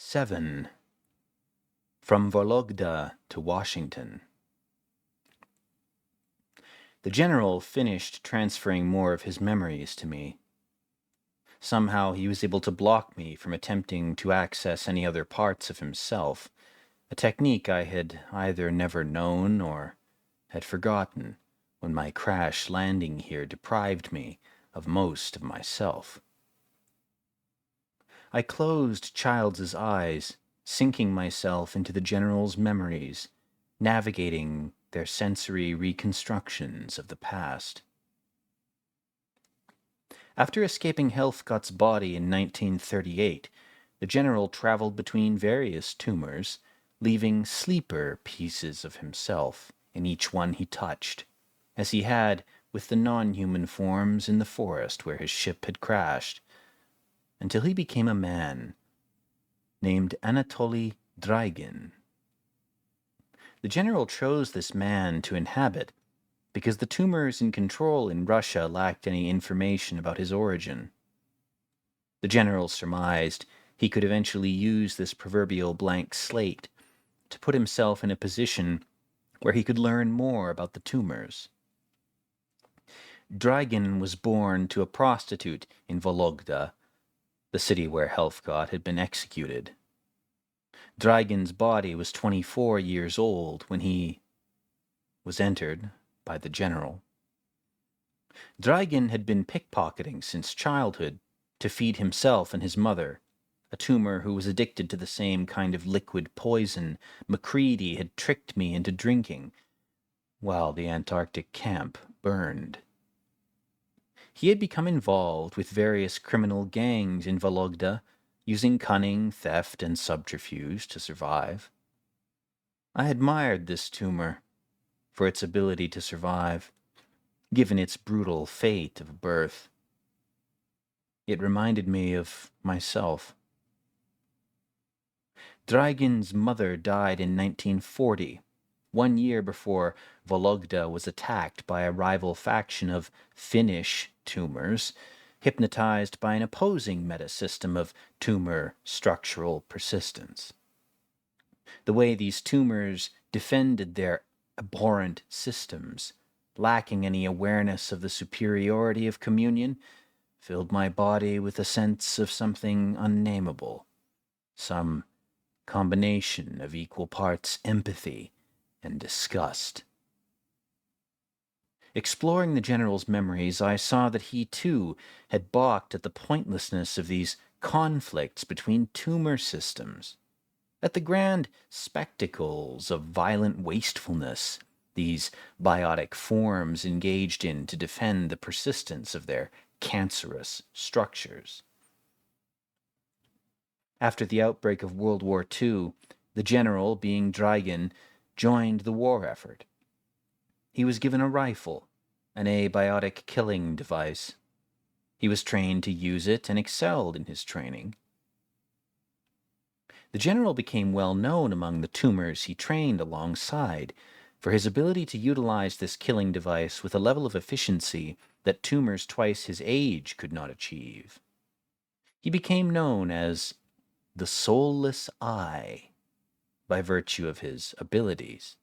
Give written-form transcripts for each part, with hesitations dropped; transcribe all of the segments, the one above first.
7. From Vologda to Washington. The general finished transferring more of his memories to me. Somehow he was able to block me from attempting to access any other parts of himself, a technique I had either never known or had forgotten when my crash landing here deprived me of most of myself. I closed Childs's eyes, sinking myself into the general's memories, navigating their sensory reconstructions of the past. After escaping Heathcote's body in 1938, the general traveled between various tumors, leaving sleeper pieces of himself in each one he touched, as he had with the non-human forms in the forest where his ship had crashed, until he became a man named Anatoly Draygin. The general chose this man to inhabit because the tumors in control in Russia lacked any information about his origin. The general surmised he could eventually use this proverbial blank slate to put himself in a position where he could learn more about the tumors. Draygin was born to a prostitute in Vologda, the city where Heathcote had been executed. Draygin's body was 24 years old when he was entered by the general. Draygin had been pickpocketing since childhood to feed himself and his mother, a tumor who was addicted to the same kind of liquid poison Macready had tricked me into drinking while the Antarctic camp burned. He had become involved with various criminal gangs in Vologda, using cunning, theft, and subterfuge to survive. I admired this tumor for its ability to survive, given its brutal fate of birth. It reminded me of myself. Draygin's mother died in 1940, 1 year before Vologda was attacked by a rival faction of Finnish tumors, hypnotized by an opposing metasystem of tumor structural persistence. The way these tumors defended their abhorrent systems, lacking any awareness of the superiority of communion, filled my body with a sense of something unnameable, some combination of equal parts empathy and disgust. Exploring the general's memories, I saw that he, too, had balked at the pointlessness of these conflicts between tumor systems, at the grand spectacles of violent wastefulness these biotic forms engaged in to defend the persistence of their cancerous structures. After the outbreak of World War II, the general, being Draygin, joined the war effort. He was given a rifle, an abiotic killing device. He was trained to use it and excelled in his training. The general became well known among the tumors he trained alongside for his ability to utilize this killing device with a level of efficiency that tumors twice his age could not achieve. He became known as the Soulless Eye by virtue of his abilities.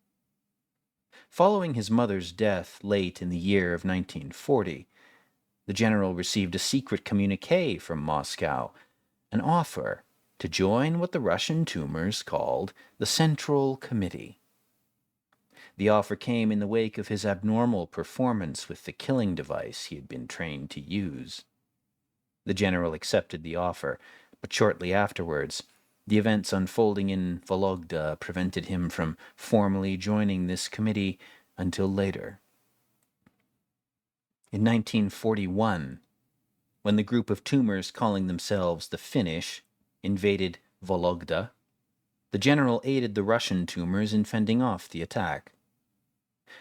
Following his mother's death late in the year of 1940, the general received a secret communique from Moscow, an offer to join what the Russian tumors called the Central Committee. The offer came in the wake of his abnormal performance with the killing device he had been trained to use. The general accepted the offer, but shortly afterwards, the events unfolding in Vologda prevented him from formally joining this committee until later. In 1941, when the group of tumors calling themselves the Finnish invaded Vologda, the general aided the Russian tumors in fending off the attack.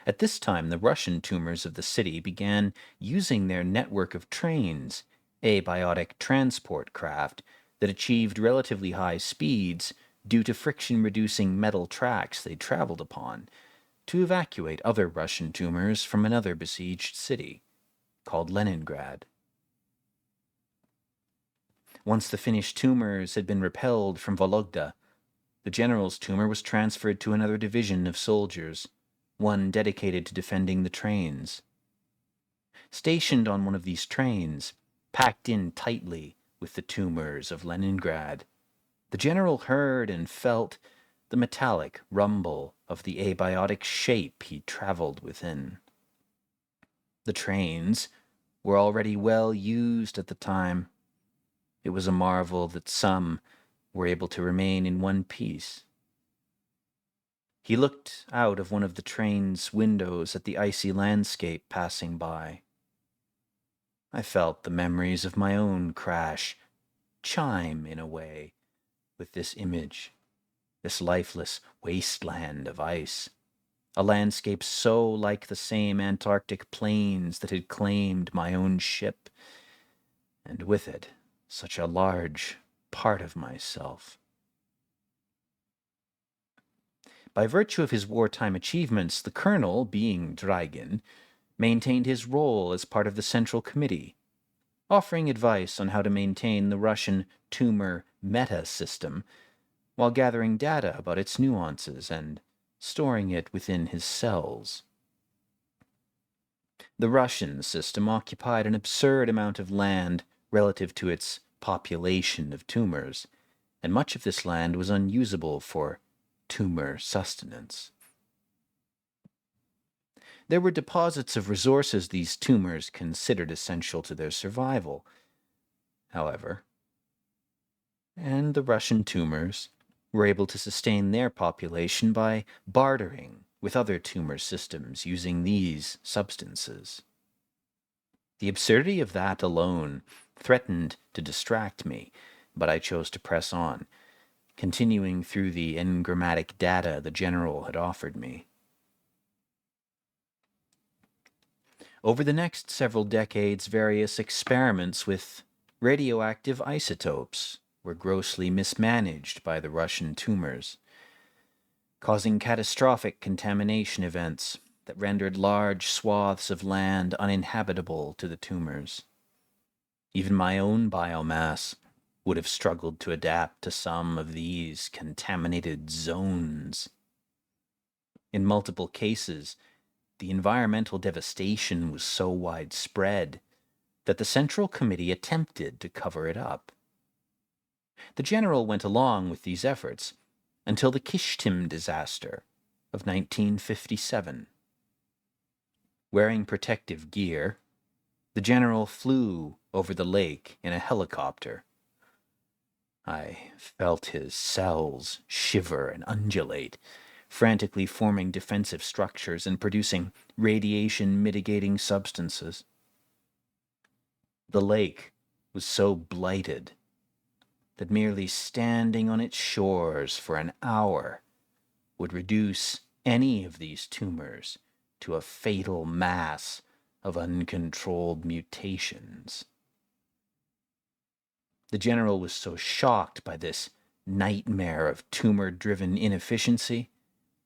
At this time, the Russian tumors of the city began using their network of trains, abiotic transport craft, that achieved relatively high speeds due to friction-reducing metal tracks they traveled upon, to evacuate other Russian tumors from another besieged city, called Leningrad. Once the Finnish tumors had been repelled from Vologda, the general's tumor was transferred to another division of soldiers, one dedicated to defending the trains. Stationed on one of these trains, packed in tightly with the tumors of Leningrad, the general heard and felt the metallic rumble of the abiotic shape he traveled within. The trains were already well used at the time. It was a marvel that some were able to remain in one piece. He looked out of one of the train's windows at the icy landscape passing by. I felt the memories of my own crash chime in a way with this image, this lifeless wasteland of ice, a landscape so like the same Antarctic plains that had claimed my own ship, and with it such a large part of myself. By virtue of his wartime achievements, the colonel, being Dragan, maintained his role as part of the Central Committee, offering advice on how to maintain the Russian tumor meta system while gathering data about its nuances and storing it within his cells. The Russian system occupied an absurd amount of land relative to its population of tumors, and much of this land was unusable for tumor sustenance. There were deposits of resources these tumors considered essential to their survival, however, and the Russian tumors were able to sustain their population by bartering with other tumor systems using these substances. The absurdity of that alone threatened to distract me, but I chose to press on, continuing through the engrammatic data the general had offered me. Over the next several decades, various experiments with radioactive isotopes were grossly mismanaged by the Russian tumors, causing catastrophic contamination events that rendered large swaths of land uninhabitable to the tumors. Even my own biomass would have struggled to adapt to some of these contaminated zones. In multiple cases, the environmental devastation was so widespread that the Central Committee attempted to cover it up. The general went along with these efforts until the Kishtim disaster of 1957. Wearing protective gear, the general flew over the lake in a helicopter. I felt his cells shiver and undulate, frantically forming defensive structures and producing radiation-mitigating substances. The lake was so blighted that merely standing on its shores for an hour would reduce any of these tumors to a fatal mass of uncontrolled mutations. The general was so shocked by this nightmare of tumor-driven inefficiency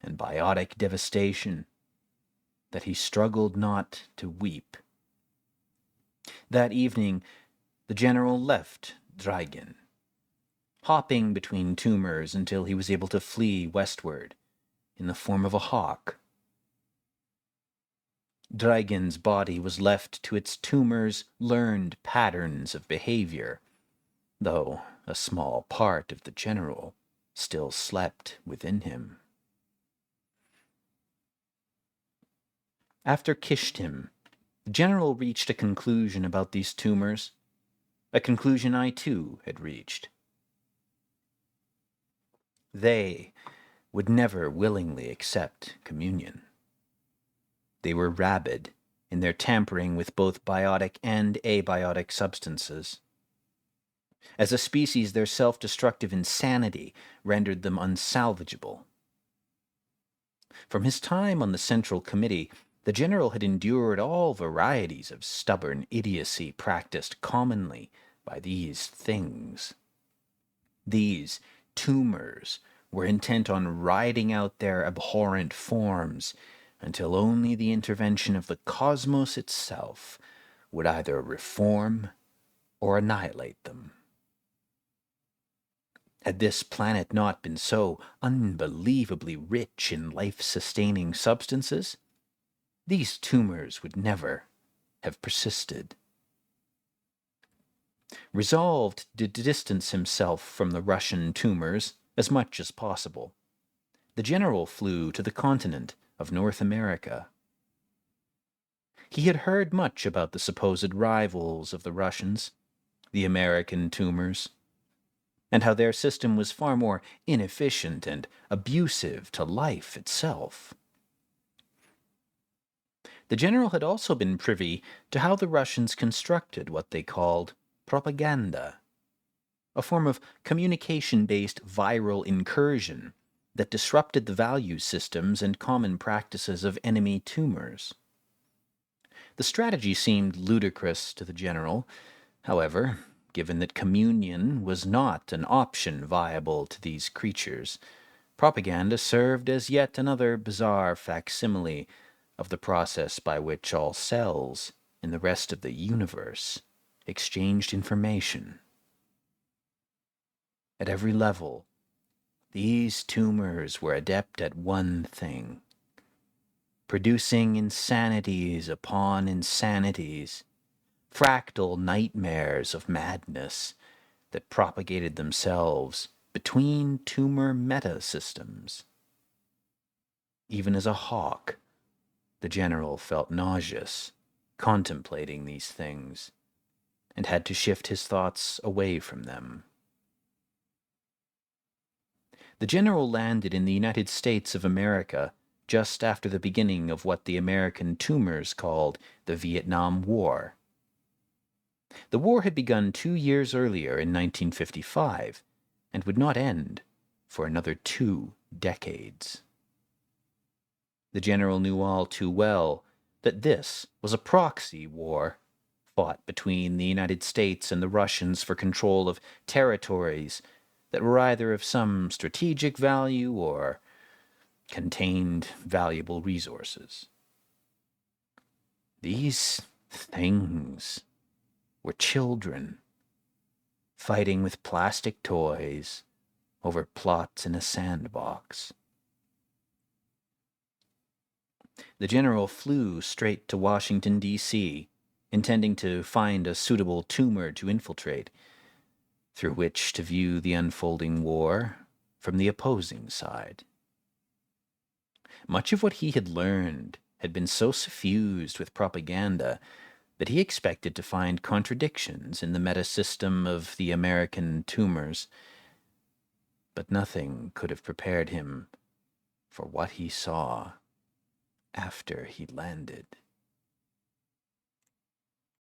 and biotic devastation that he struggled not to weep. That evening, the general left Dragan, hopping between tumors until he was able to flee westward in the form of a hawk. Dragan's body was left to its tumors' learned patterns of behavior, though a small part of the general still slept within him. After Kishtim, the general reached a conclusion about these tumors, a conclusion I too had reached. They would never willingly accept communion. They were rabid in their tampering with both biotic and abiotic substances. As a species, their self-destructive insanity rendered them unsalvageable. From his time on the Central Committee, the general had endured all varieties of stubborn idiocy practiced commonly by these things. These tumors were intent on riding out their abhorrent forms until only the intervention of the cosmos itself would either reform or annihilate them. Had this planet not been so unbelievably rich in life-sustaining substances, these tumors would never have persisted. Resolved to distance himself from the Russian tumors as much as possible, the general flew to the continent of North America. He had heard much about the supposed rivals of the Russians, the American tumors, and how their system was far more inefficient and abusive to life itself. The general had also been privy to how the Russians constructed what they called propaganda, a form of communication-based viral incursion that disrupted the value systems and common practices of enemy tumors. The strategy seemed ludicrous to the general, however, given that communion was not an option viable to these creatures. Propaganda served as yet another bizarre facsimile of the process by which all cells in the rest of the universe exchanged information. At every level, these tumors were adept at one thing: producing insanities upon insanities, fractal nightmares of madness that propagated themselves between tumor metasystems. Even as a hawk, the general felt nauseous, contemplating these things, and had to shift his thoughts away from them. The general landed in the United States of America just after the beginning of what the American tumors called the Vietnam War. The war had begun 2 years earlier in 1955 and would not end for another 2 decades. The general knew all too well that this was a proxy war fought between the United States and the Russians for control of territories that were either of some strategic value or contained valuable resources. These things were children fighting with plastic toys over plots in a sandbox. The general flew straight to Washington, D.C., intending to find a suitable tumor to infiltrate, through which to view the unfolding war from the opposing side. Much of what he had learned had been so suffused with propaganda that he expected to find contradictions in the metasystem of the American tumors, but nothing could have prepared him for what he saw after he landed.